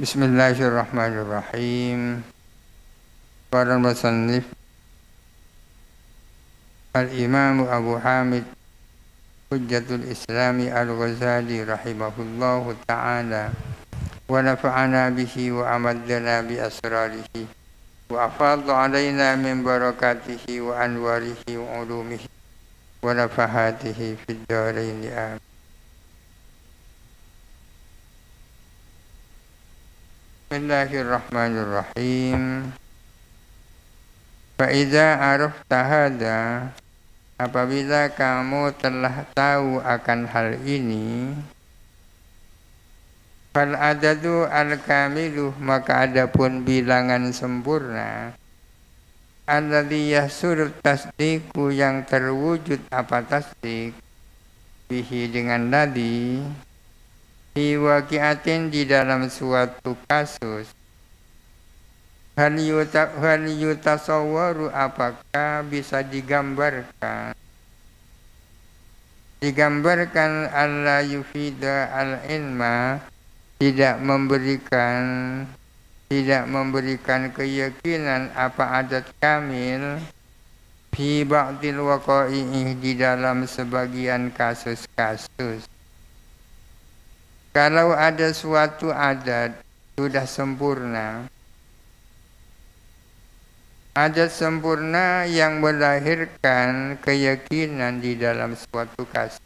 Bismillahirrahmanirrahim. Qala al-musannif al-Imam Abu Hamid Hujjatul Islami Al-Ghazali rahimahullahu ta'ala wa nafa'ana bihi wa amaddana bi asrarihi wa afadha alaina min barakatihi wa anwarihi wa ulumihi wa nafahatihi fid darain amin. Bismillahirrahmanirrahim. Fa'idha arafta hadha, apabila kamu telah tahu akan hal ini, fal adadu al-kamilu, maka adapun bilangan sempurna, alladhi yahsulu tasdiqu, yang terwujud apa tasdik, bihi dengan ladhi, fi waqi'atin, di dalam suatu kasus, hal yutasawwaru, apakah bisa digambarkan alla yufida al-ilma, tidak memberikan keyakinan apa adat kamil, fi ba'dil waqa'i, di dalam sebagian kasus-kasus. Kalau ada suatu adat sudah sempurna, adat sempurna yang melahirkan keyakinan di dalam suatu kasus,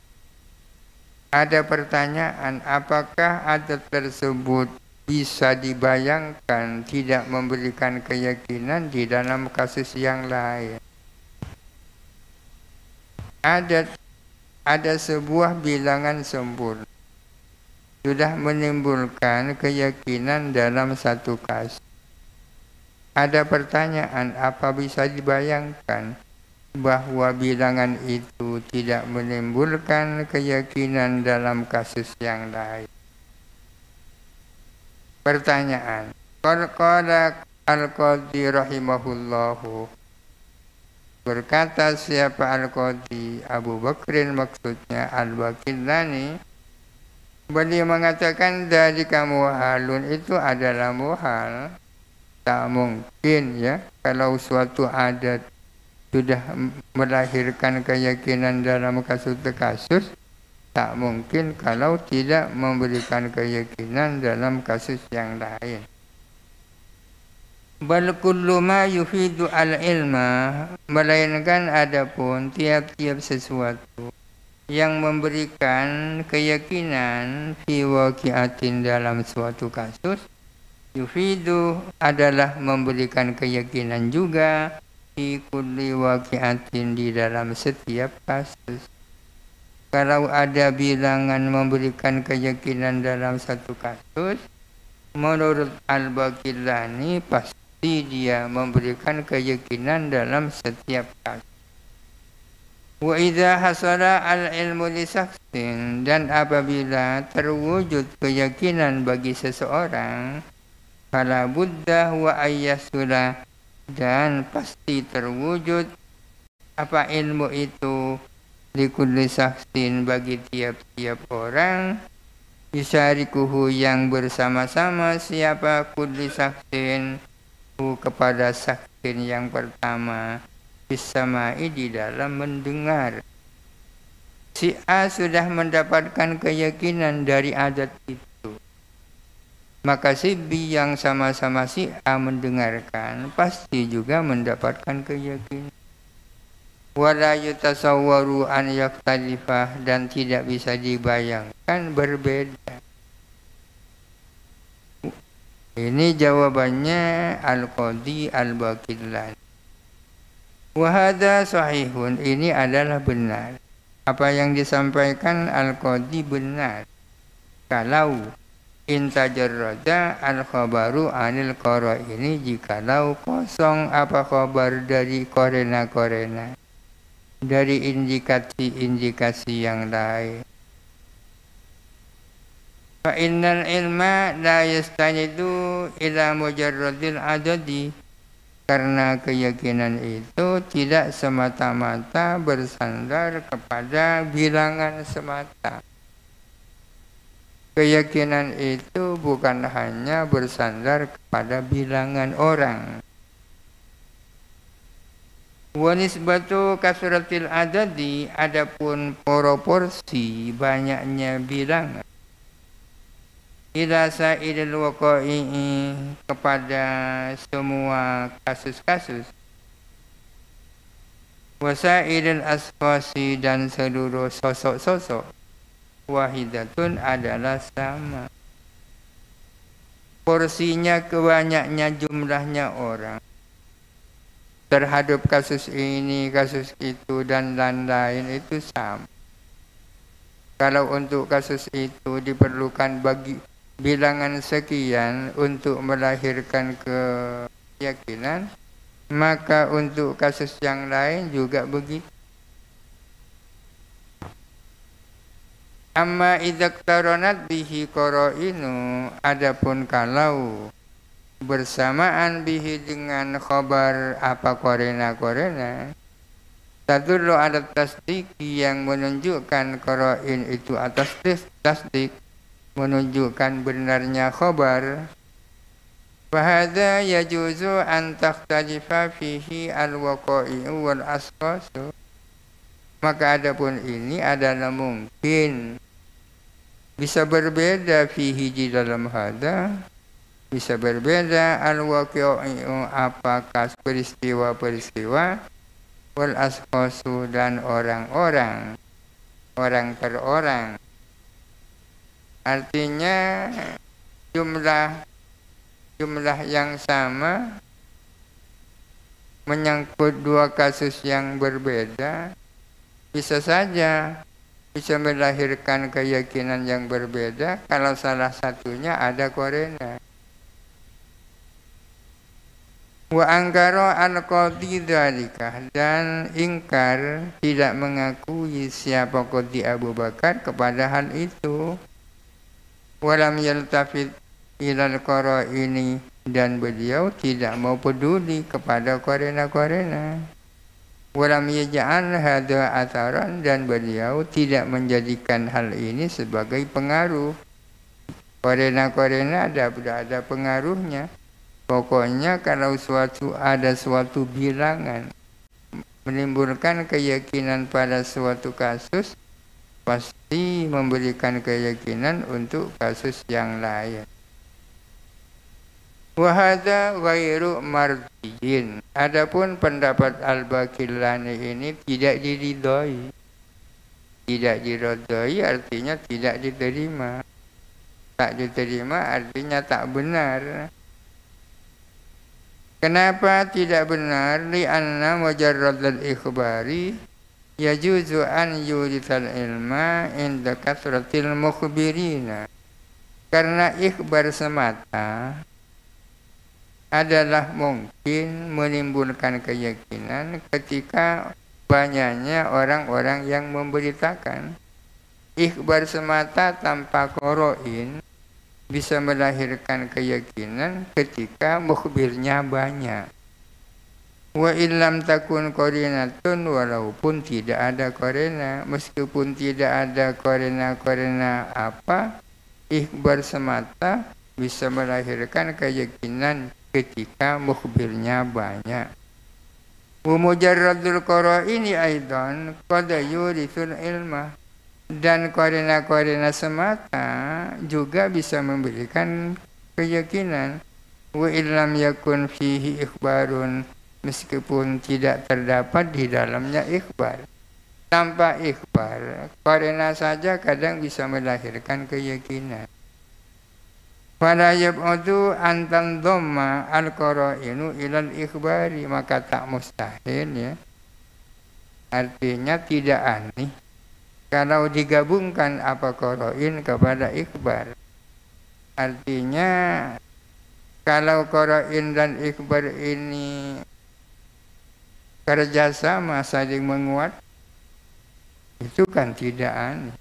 ada pertanyaan, apakah adat tersebut bisa dibayangkan tidak memberikan keyakinan di dalam kasus yang lain? Ada sebuah bilangan sempurna sudah menimbulkan keyakinan dalam satu kasus. Ada pertanyaan, apa bisa dibayangkan bahwa bilangan itu tidak menimbulkan keyakinan dalam kasus yang lain? Pertanyaan. Qala al-Qadhi rahimahullahu, berkata siapa al-Qadhi, Abu Bakrin maksudnya al-Baqillani, beliau mengatakan dzalika muhalun, itu adalah muhal. Tak mungkin ya, kalau suatu adat sudah melahirkan keyakinan dalam kasus-kasus, tak mungkin kalau tidak memberikan keyakinan dalam kasus yang lain. Bal kullu ma yufidu al-ilma, melainkan adapun tiap-tiap sesuatu yang memberikan keyakinan fi waqi'atin, dalam suatu kasus, yufidu adalah memberikan keyakinan juga fi kulli waqi'atin, di dalam setiap kasus. Kalau ada bilangan memberikan keyakinan dalam satu kasus, menurut Al-Baqillani pasti dia memberikan keyakinan dalam setiap kasus. Wa idza hasala al-ilmu li shakhsin, dan apabila terwujud keyakinan bagi seseorang, fala budda wa ayyasula, dan pasti terwujud apa ilmu itu, likulli shakhsin, bagi tiap-tiap orang, yusarikuhu, yang bersama-sama siapa kulli shakhsin hu, kepada shakhsin yang pertama, bisamai, di dalam mendengar. Si A sudah mendapatkan keyakinan dari adat itu, maka si B yang sama-sama si A mendengarkan pasti juga mendapatkan keyakinan. Wala yutasawwaru an yaktalifah, dan tidak bisa dibayangkan berbeda. Ini jawabannya Al-Qadhi Al-Baqillani. Wa hadza sahihun, ini adalah benar. Apa yang disampaikan Al-Qadhi benar. Kalau intajarrada al-khabaru anil qara, ini jikalau kosong apa khabar dari korena-korena, dari indikasi-indikasi yang lain. Fa innal ilma la yastanidu ila mujarradil adadi, karena keyakinan itu tidak semata-mata bersandar kepada bilangan semata. keyakinan itu bukan hanya bersandar kepada bilangan orang. Wa nisbatu kasratil adadi, adapun proporsi banyaknya bilangan, ila sa'iril waqa'i, kepada semua kasus-kasus, wasairil asfasi, dan seluruh sosok-sosok, wahidatun, adalah sama. Porsinya, kebanyaknya jumlahnya orang terhadap kasus ini, kasus itu, dan lain-lain itu sama. Kalau untuk kasus itu diperlukan bagi bilangan sekian untuk melahirkan keyakinan, maka untuk kasus yang lain juga begitu. Amma idza qtaranat bihi qara'inu, adapun kalau bersamaan bihi dengan khabar apa korena tadullu ala tasdik, yang menunjukkan qara'in itu atas tasdik, menunjukkan benarnya khabar. Fahadha yajuzu an takhtalifa fihi al-waqa'i'u wal asqasu, maka adapun ini adalah mungkin bisa berbeda fihi di dalam hadha, bisa berbeda al-waqi'u, apakah peristiwa-peristiwa, wal asqasu, dan orang-orang, orang per orang. Artinya jumlah yang sama menyangkut dua kasus yang berbeda, bisa saja bisa melahirkan keyakinan yang berbeda kalau salah satunya ada korena. Wa angkara al-qadhi dzalika, dan ingkar, tidak mengakui siapa qadhi Abu Bakar kepada hal itu. Walam yaltafit ilal qara'ini, dan beliau tidak mau peduli kepada korena-korena. Walam yaj'al hadza atharan, dan beliau tidak menjadikan hal ini sebagai pengaruh. Korena-korena ada pengaruhnya. Pokoknya kalau ada suatu bilangan menimbulkan keyakinan pada suatu kasus, pasti memberikan keyakinan untuk kasus yang lain. Wa hadza ghairu mardiyin, adapun pendapat Al-Baqillani ini tidak diridhoi. Tidak diridhoi artinya tidak diterima. Tak diterima artinya tak benar. Kenapa tidak benar? Li'anna mujarradul ikhbari yajuzu an yurithal ilma inda kasratil mukhbirina. Karena ikhbar semata adalah mungkin menimbulkan keyakinan ketika banyaknya orang-orang yang memberitakan. Ikhbar semata tanpa qara'in bisa melahirkan keyakinan ketika mukhbirnya banyak. Wa illam takun qarinatun, walaupun tidak ada qarina, meskipun tidak ada qarina apa, ikhbar semata bisa melahirkan keyakinan ketika mukhbirnya banyak. Wa mujarradul qara'ini aidan qad yurithul ilma, dan korena semata juga bisa memberikan keyakinan. Wa illam yakun fihi ikhbarun, meskipun tidak terdapat di dalamnya ikhbar. Tanpa ikhbar, korena saja kadang bisa melahirkan keyakinan. Fala yab'udu an tandhamma al-qara'inu ilal ikhbari, maka tak mustahil, ya, artinya tidak aneh kalau digabungkan apa qara'in kepada ikhbar. Artinya kalau qara'in dan ikhbar ini kerjasama saling menguat, itu kan tidak aneh.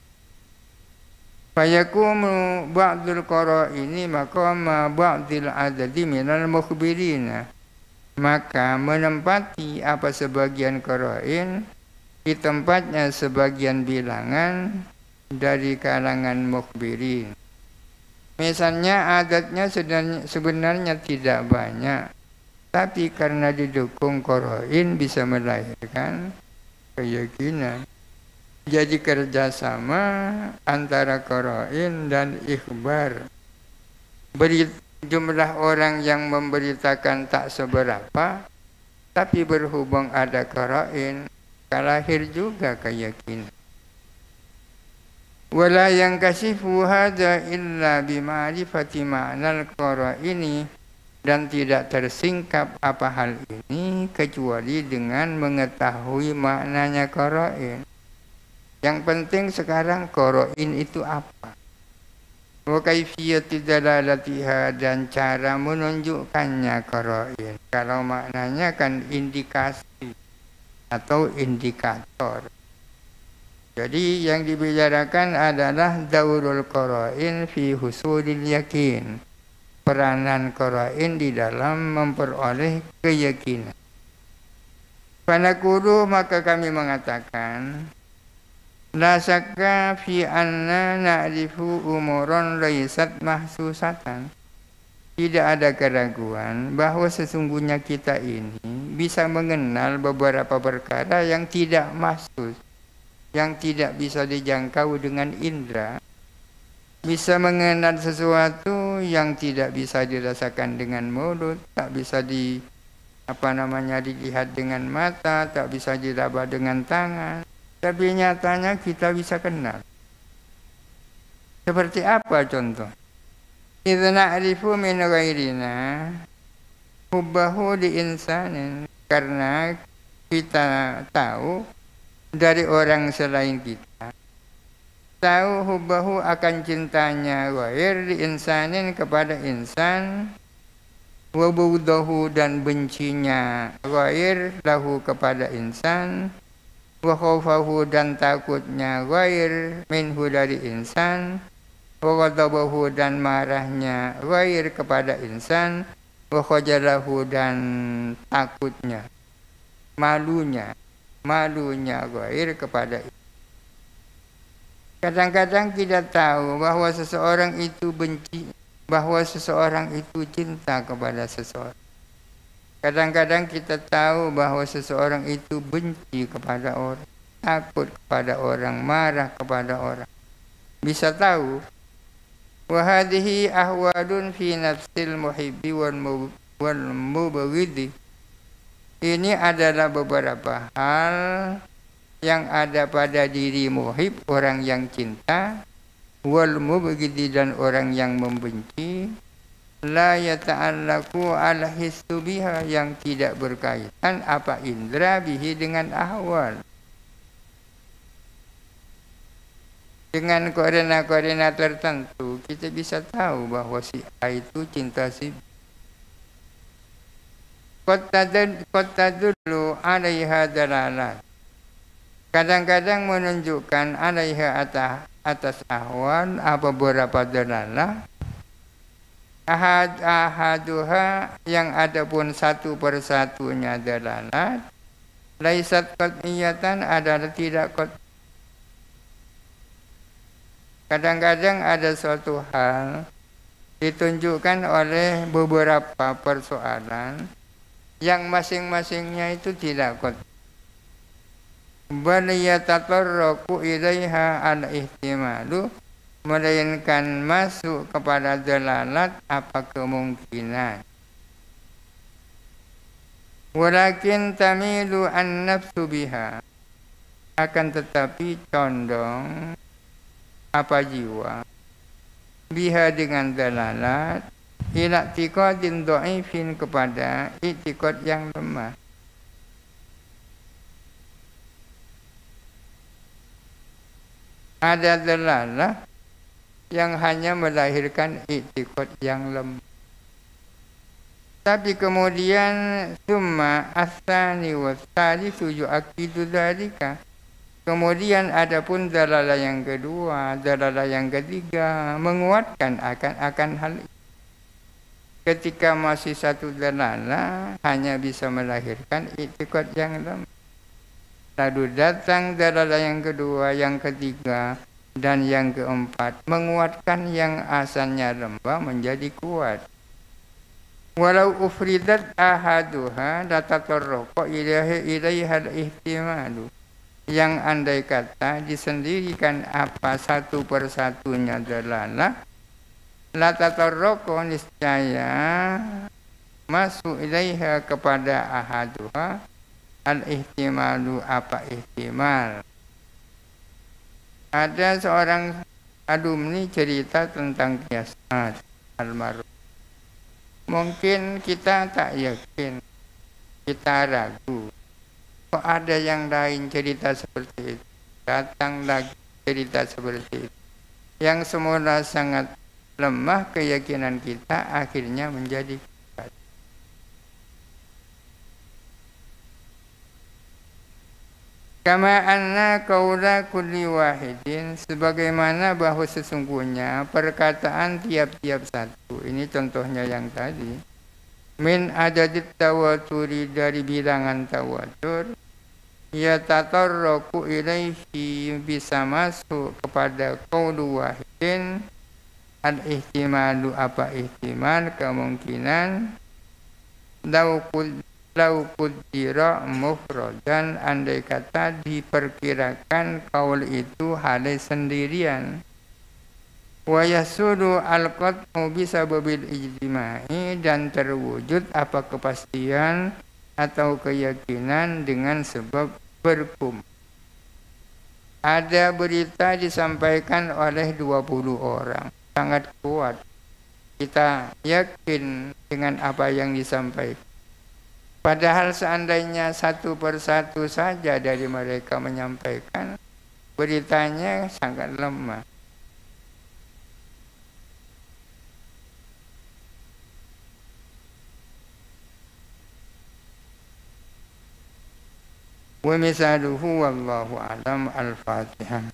Fayakumu ba'dul qara'ini maqama ba'dil adadi minal mukhbirina, maka menempati apa sebagian qara'in di tempatnya sebagian bilangan dari kalangan mukhbirin. Misalnya adatnya sebenarnya tidak banyak, tapi karena didukung qarain bisa melahirkan keyakinan. Jadi kerjasama antara qarain dan ikhbar. Jumlah orang yang memberitakan tak seberapa, tapi berhubung ada qarain, lahir juga keyakinan. Wala yang kasifu hadza illa bima'rifati ma'nal qaraini, dan tidak tersingkap apa hal ini kecuali dengan mengetahui maknanya qarain. Yang penting sekarang qarain itu apa? Wa kaifiyatu dalalatiha, dan cara menunjukkannya qarain. Kalau maknanya kan indikasi atau indikator. Jadi yang dibicarakan adalah daurul qarain fi husulil yakin. Peranan qarain di dalam memperoleh keyakinan. Fanaqulu, maka kami mengatakan, la syakka fi anna na'rifu umuran laysat mahsusatan. Tidak ada keraguan bahwa sesungguhnya kita ini bisa mengenal beberapa perkara yang tidak mahsus, yang tidak bisa dijangkau dengan indera. Bisa mengenal sesuatu yang tidak bisa dirasakan dengan mulut, tak bisa dilihat dengan mata, tak bisa diraba dengan tangan. Tapi nyatanya kita bisa kenal. Seperti apa contoh? Idza na'rifu min ghairina hubbahu li insanin, karena kita tahu dari orang selain kita, tahu hubbahu akan cintanya ghair li insanin kepada insan, wa bughdahu dan bencinya ghair lahu kepada insan, wa khawfahu dan takutnya ghair minhu dari insan, wa ghadabahu dan marahnya ghair kepada insan, wa khajalahu dan takutnya, malunya ghair kepada insan. Kadang-kadang kita tahu bahwa seseorang itu benci, bahwa seseorang itu cinta kepada seseorang. Kadang-kadang kita tahu bahwa seseorang itu benci kepada orang, takut kepada orang, marah kepada orang. Bisa tahu. Wa hadhihi ahwadun fi nafsil muhibbi wal mubghidi. Ini adalah beberapa hal yang ada pada diri muhib, orang yang cinta, wal mubghidi dan orang yang membenci. La yata'allaku ala hissu biha, yang tidak berkaitan apa indra bihi dengan ahwal. Dengan koordinat-koordinat tertentu kita bisa tahu bahwa si A itu cinta si B. Qad dulu alaiha dalalat. Kadang-kadang menunjukkan alaiha atas ahwal apa beberapa dalalah. Ahaduha, yang ada pun satu persatunya dalalat, laisat qat'iyatan, adalah tidak qat'. Kadang-kadang ada suatu hal ditunjukkan oleh beberapa persoalan yang masing-masingnya itu tidak qat'. Bal yatatarraqu ilaiha al-ihtimalu, melainkan masuk kepada dalalat apa kemungkinan. Walakin tamilu an nafsu biha, akan tetapi condong apa jiwa biha dengan dalalat, ila i'tiqadin dhaifin, kepada i'tiqad yang lemah. Ada dalalah yang hanya melahirkan i'tiqad yang lemah. Tapi kemudian summa as-tsani was-tsalitsu yu'akkidu dzalika. Kemudian adapun dalalah yang kedua, dalalah yang ketiga menguatkan akan hal itu. Ketika masih satu dalalah hanya bisa melahirkan i'tiqad yang lemah. Lalu datang dalalah yang kedua, yang ketiga, Dan yang keempat, menguatkan yang asalnya lemah menjadi kuat. Walau ufridat ahaduha latatarraqa ilaihal ihtimalu. Yang andai kata disendirikan apa satu persatunya dalalah, latatarraqa niscaya masuk ilaiha kepada ahaduha al-ihtimalu apa ihtimal. Ada seorang alumni cerita tentang kiasat almarhum. Mungkin kita tak yakin, kita ragu. Kok ada yang lain cerita seperti itu? Datang lagi cerita seperti itu. Yang semula sangat lemah keyakinan kita akhirnya menjadi kuat. Kama anna qaula kulli wahidin, sebagaimana bahwa sesungguhnya perkataan tiap-tiap satu, ini contohnya yang tadi, min adadit tawaturi, dari bilangan tawatur, ya tatarraku ilaihi, bisa masuk kepada qaulu wahidin, al ihtimalu apa ihtimal, kemungkinan, lau qudira mufradan, andai kata diperkirakan kaul itu halai sendirian. Wa yasulu al-qat'u bisababil ijtimai, dan terwujud apa kepastian atau keyakinan dengan sebab berkumpul. Ada berita disampaikan oleh 20 orang, sangat kuat. Kita yakin dengan apa yang disampaikan. Padahal seandainya satu persatu saja dari mereka menyampaikan, beritanya sangat lemah. Wa misaluhu wallahu a'lam. Al-Fatihah.